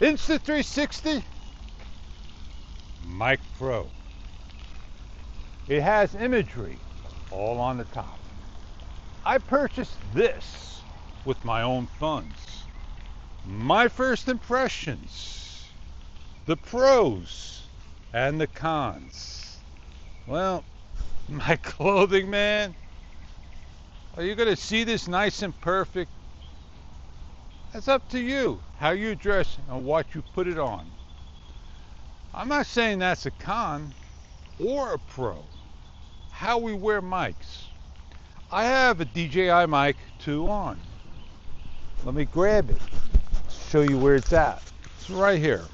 Insta360 Mic Pro. It has imagery all on the top. I purchased this with my own funds. My first impressions, the pros and the cons. Well, my clothing, man, are you gonna see this nice and perfect? It's up to you how you dress and what you put it on. I'm not saying that's a con or a pro. How we wear mics. I have a DJI mic 2 on. Let me grab it, show you where it's at. It's right here.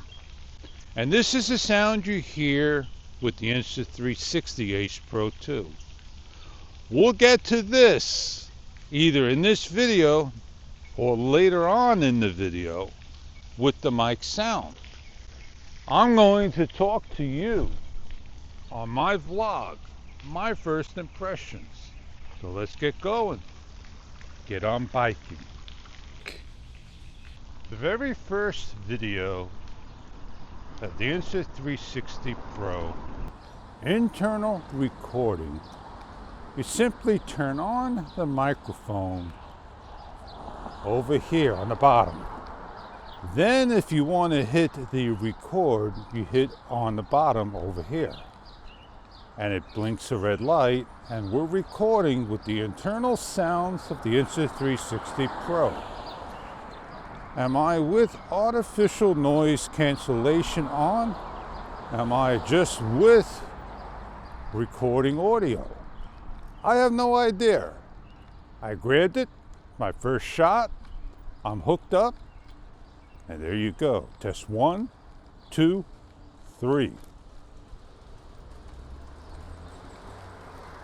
And this is the sound you hear with the Insta360 Ace Pro 2. We'll get to this either in this video or later on in the video with the mic sound. I'm going to talk to you on my vlog, my first impressions. So let's get going. Get on biking. The very first video of the Insta360 Pro internal recording, you simply turn on the microphone over here on the bottom. Then if you want to hit the record, you hit on the bottom over here. And it blinks a red light, and we're recording with the internal sounds of the Insta360 Pro. Am I with artificial noise cancellation on? Am I just with recording audio? I have no idea. I grabbed it, my first shot, I'm hooked up, and there you go. Test 1, 2, 3.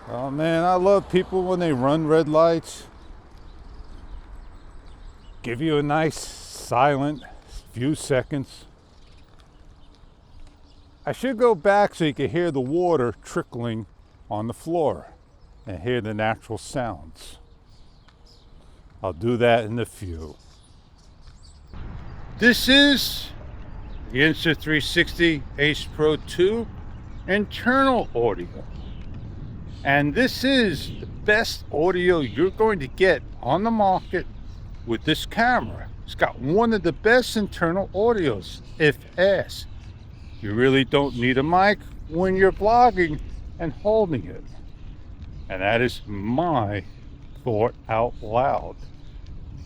Oh man, I love people when they run red lights. Give you a nice silent few seconds. I should go back so you can hear the water trickling on the floor and hear the natural sounds. I'll do that in a few. This is the Insta360 Ace Pro 2 internal audio. And this is the best audio you're going to get on the market with this camera. It's got one of the best internal audios, if asked. You really don't need a mic when you're vlogging and holding it. And that is my thought out loud.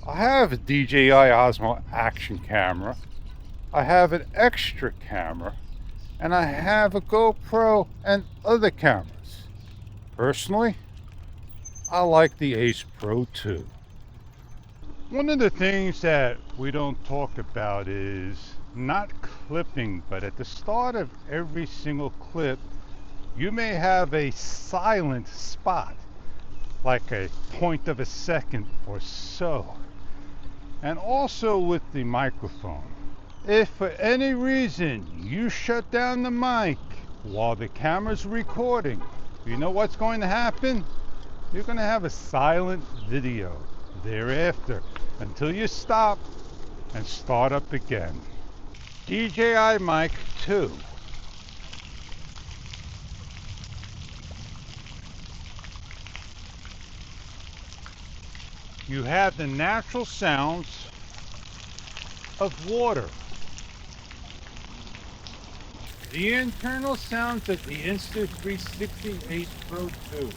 I have a DJI Osmo action camera. I have an extra camera. And I have a GoPro and other cameras. Personally, I like the Ace Pro 2. One of the things that we don't talk about is not clipping, but at the start of every single clip, you may have a silent spot, like a point of a second or so. And also with the microphone. If for any reason you shut down the mic while the camera's recording, you know what's going to happen? You're going to have a silent video thereafter until you stop and start up again. DJI Mic 2. You have the natural sounds of water. The internal sounds of the Insta360 Ace Pro 2.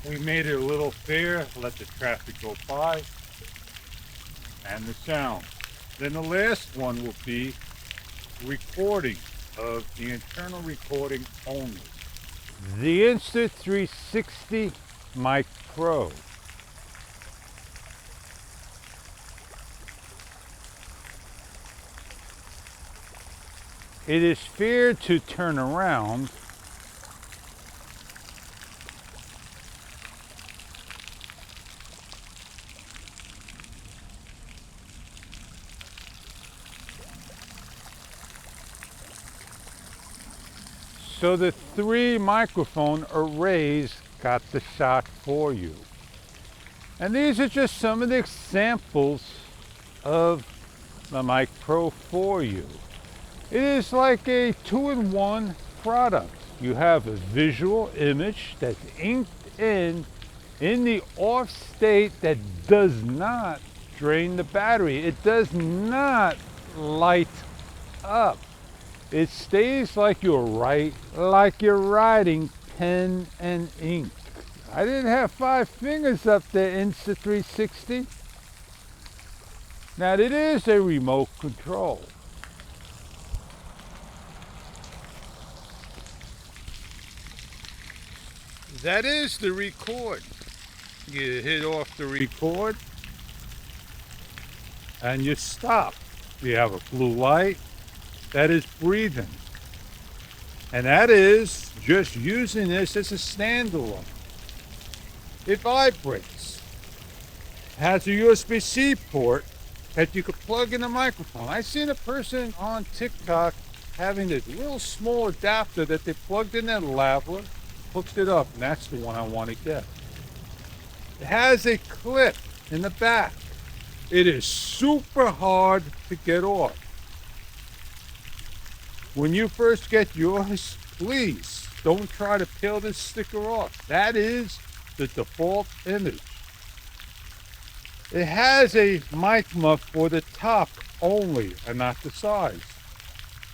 We made it a little fair, let the traffic go by, and the sound. Then the last one will be recording of the internal recording only. The Insta360 Mic Pro. It is fair to turn around So the 3 microphone arrays got the shot for you. And these are just some of the examples of the Mic Pro for you. It is like a 2-in-1 product. You have a visual image that's inked in the off state that does not drain the battery. It does not light up. It stays like you're writing pen and ink. I didn't have 5 fingers up there, Insta360. Now it is a remote control. That is the record. You hit off the record and you stop. You have a blue light that is breathing. And that is just using this as a standalone. It vibrates. It has a USB-C port that you could plug in a microphone. I seen a person on TikTok having this little small adapter that they plugged in their lavalier, hooked it up, and that's the one I want to get. It has a clip in the back. It is super hard to get off. When you first get yours, please don't try to peel this sticker off. That is the default image. It has a mic muff for the top only and not the sides.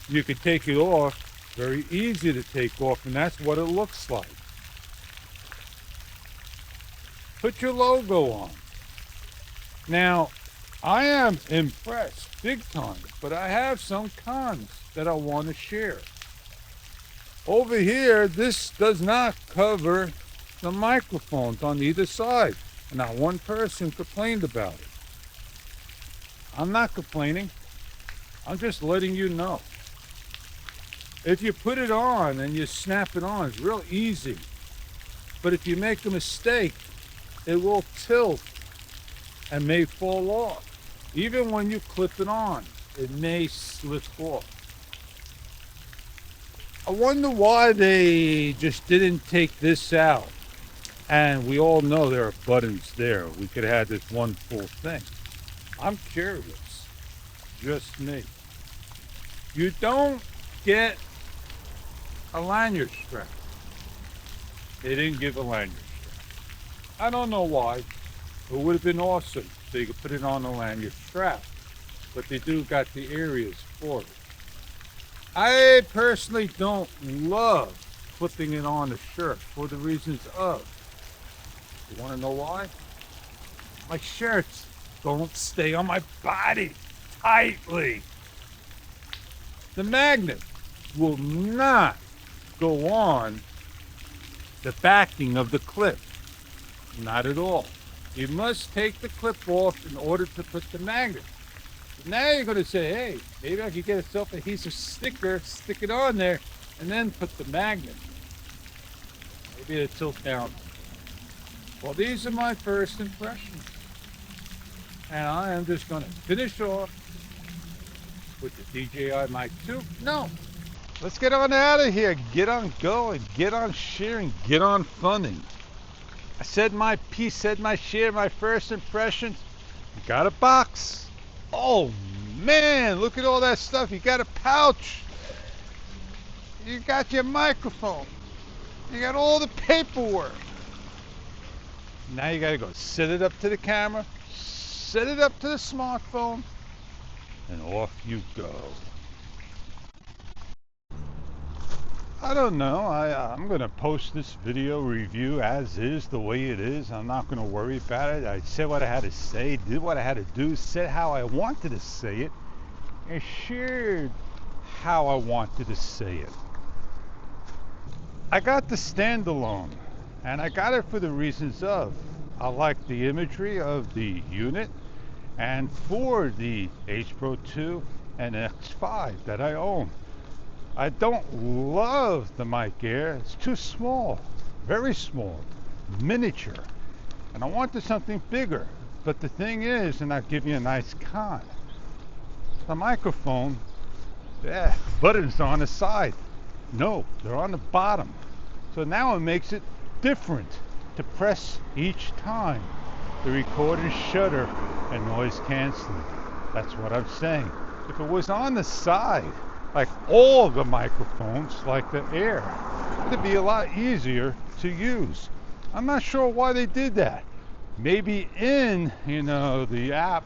You can take it off, very easy to take off, and that's what it looks like. Put your logo on. Now, I am impressed big time, but I have some cons that I want to share. Over here, this does not cover the microphones on either side. And not one person complained about it. I'm not complaining. I'm just letting you know. If you put it on and you snap it on, it's real easy. But if you make a mistake, it will tilt and may fall off. Even when you clip it on, it may slip off. I wonder why they just didn't take this out. And we all know there are buttons there. We could have had this one full thing. I'm curious. Just me. You don't get a lanyard strap. They didn't give a lanyard strap. I don't know why. It would have been awesome if they could put it on a lanyard strap. But they do got the areas for it. I personally don't love putting it on a shirt for the reasons of. You want to know why? My shirts don't stay on my body tightly. The magnet will not go on the backing of the clip. Not at all. You must take the clip off in order to put the magnet. Now you're going to say, hey, maybe I could get a self-adhesive sticker, stick it on there, and then put the magnet. Maybe it'll tilt down. Well, these are my first impressions. And I am just going to finish off with the DJI Mic 2. No. Let's get on out of here. Get on going. Get on sharing. Get on funding. I said my piece, said my share, my first impressions. You got a box. Oh, man. Look at all that stuff. You got a pouch. You got your microphone. You got all the paperwork. Now you got to go set it up to the camera, set it up to the smartphone, and off you go. I don't know. I'm going to post this video review as is, the way it is. I'm not going to worry about it. I said what I had to say, did what I had to do, said how I wanted to say it, and shared how I wanted to say it. I got the standalone. And I got it for the reasons of, I like the imagery of the unit, and for the H Pro 2 and X5 that I own. I don't love the Mic Air. It's too small, very small, miniature. And I wanted something bigger. But the thing is, and I'll give you a nice con, the microphone, buttons on the side. No, they're on the bottom. So now it makes it different to press each time. The recorder shutter and noise canceling. That's what I'm saying. If it was on the side, like all the microphones, like the Air, it'd be a lot easier to use. I'm not sure why they did that. Maybe in, the app,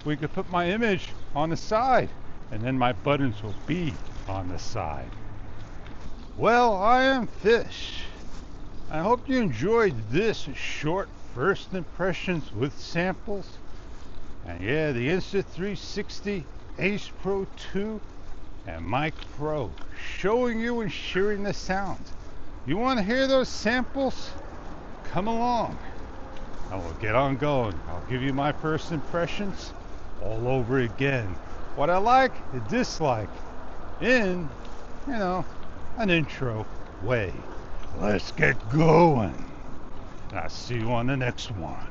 we could put my image on the side, and then my buttons will be on the side. Well, I am Fish. I hope you enjoyed this short first impressions with samples. And yeah, the Insta360 Ace Pro 2 and Mic Pro, showing you and sharing the sounds. You want to hear those samples? Come along and we'll get on going. I'll give you my first impressions all over again. What I like and dislike in, an intro way. Let's get going. I'll see you on the next one.